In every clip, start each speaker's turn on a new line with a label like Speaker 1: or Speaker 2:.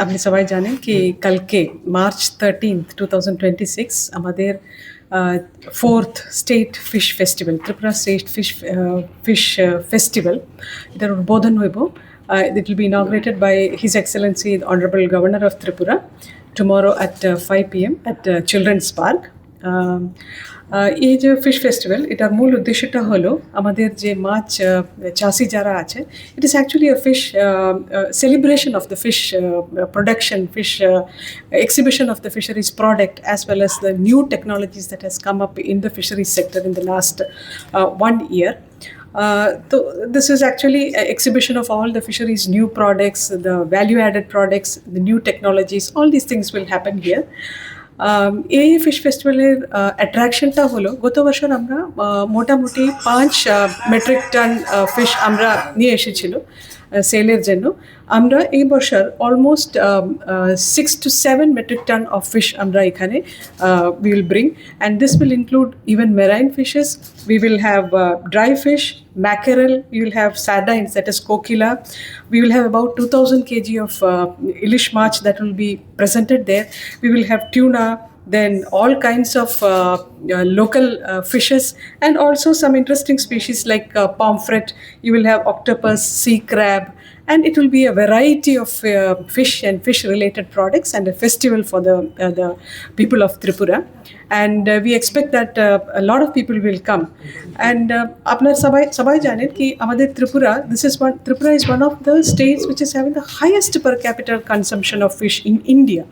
Speaker 1: আপনি সবাই জানেন কি কালকে মার্চ 13th 2026 আমাদের fourth state fish festival Tripura state fish festival এটার উদ্বোধন হইব it will be inaugurated by His Excellency the Honorable Governor of Tripura tomorrow at 5 p.m. at Children's Park. এই যে ফিশ ফেস্টিভ্যাল এটার মূল উদ্দেশ্যটা হলো আমাদের যে মাছ চাষি যারা আছে it is actually a fish celebration of the fish production, fish exhibition of the fisheries product as well as the new technologies that has come up in the fisheries sector in the last 1 year. So this is actually an exhibition of all the fisheries new products, the value added products, the new technologies, all these things will happen here. এই fish ফেস্টিভ্যালের অ্যাট্রাকশনটা হলো গত বছর আমরা মোটামুটি 5 metric ton fish আমরা নিয়ে এসেছিল সেলের জন্য আমরা এই বছর almost 6 to 7 metric ton of fish আমরা এখানে we will bring, and this will include even marine fishes. We will have dry fish, mackerel, we will have sardines, that is kokila. We will have about 2000 kg of ilish march that will be presented there. We will have tuna, then all kinds of local fishes, and also some interesting species like pomfret. You will have octopus, sea crab, and it will be a variety of fish and fish related products and a festival for the people of Tripura. And we expect that a lot of people will come. And আপনার সবাই জানেন কি আমাদের Tripura is one of the states which is having the highest per capita consumption of fish in India.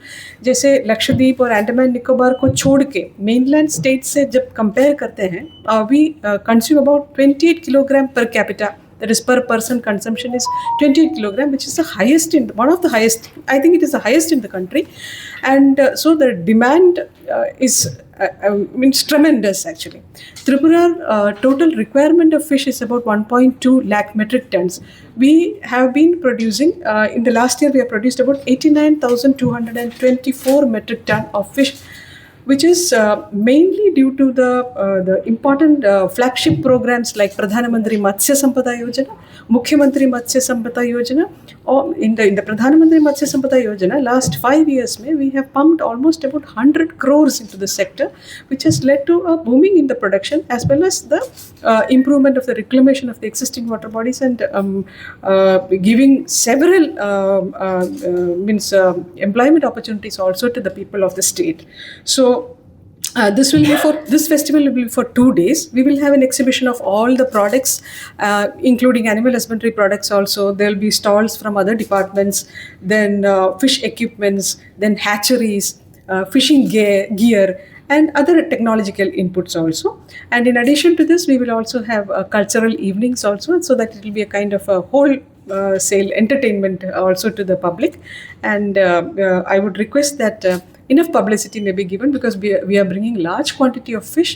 Speaker 1: जैसे लक्षद्वीप और अंडमान निकोबार को छोड़ के mainland states से जब compare करते हैं we consume about 28 kilogram per capita. That is per person consumption is 28 kilogram, which is the highest one of the highest. I think it is the highest in the country, and so the demand is means tremendous actually. Tripura total requirement of fish is about 1.2 lakh metric tons. We have been producing in the last year we have produced about 89,224 metric ton of fish, which is mainly due to the important flagship programs like Pradhan Mantri Matsya Sampada Yojana, Mukhyamantri Matsya Sampada Yojana. Or in the Pradhan Mantri Matsya Sampada Yojana, last 5 years we have pumped almost about 100 crores into the sector, which has led to a booming in the production as well as the improvement of the reclamation of the existing water bodies, and giving several employment opportunities also to the people of the state. So this festival will be for 2 days. We will have an exhibition of all the products, including animal husbandry products also. There will be stalls from other departments, then fish equipments, then hatcheries, fishing gear, and other technological inputs also. And in addition to this, we will also have cultural evenings also, so that it will be a kind of a whole sale entertainment also to the public. And I would request that enough publicity may be given, because we are bringing large quantity of fish,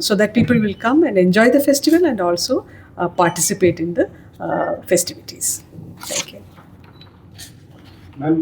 Speaker 1: so that people will come and enjoy the festival and also participate in the festivities. Thank you.
Speaker 2: Ma'am,